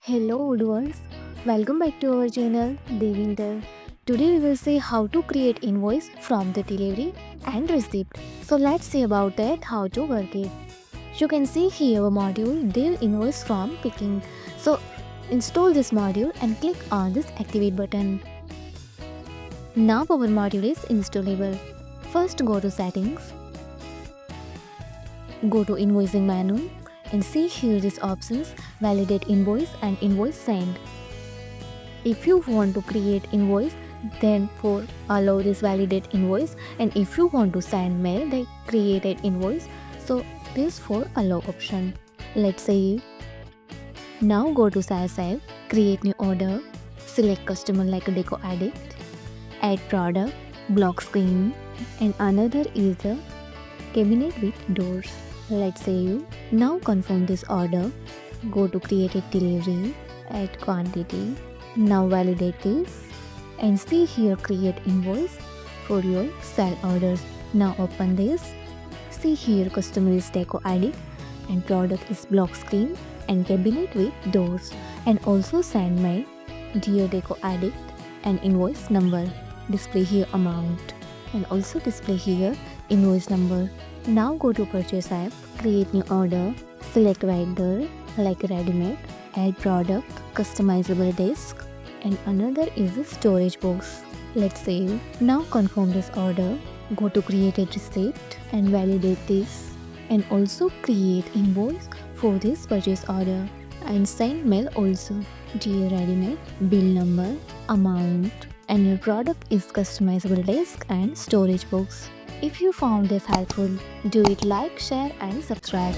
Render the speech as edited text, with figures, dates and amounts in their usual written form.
Hello Odoers, welcome back to our channel Devintelle. Today we will see how to create invoice from the delivery and receipt. So let's see about that how to work it. You can see here a module Dev invoice from picking. So install this module and click on this activate button. Now our module is installable. First go to settings, go to invoicing menu and see here these options validate invoice and invoice send. If you want to create invoice, then for allow this validate invoice, and if you want to send mail then created invoice, so this for allow option. Let's say now go to sales app, create new order, select customer like a deco addict, add product, block screen, and another is the cabinet with doors. Let's say you now confirm this order, go to created delivery, add quantity, now validate this and see here create invoice for your sell orders. Now open this, see here customer is deco addict and product is block screen and cabinet with doors, and also send mail dear deco addict and invoice number, display here amount and also display here invoice number. Now go to purchase app, create new order, select vendor like ready-made, add product, customizable desk, and another is a storage box. Let's save. Now confirm this order, go to created receipt and validate this, and also create invoice for this purchase order and send mail also dear ready-made, bill number, amount, and your product is customizable desk and storage box. If you found this helpful, do it like, share and subscribe.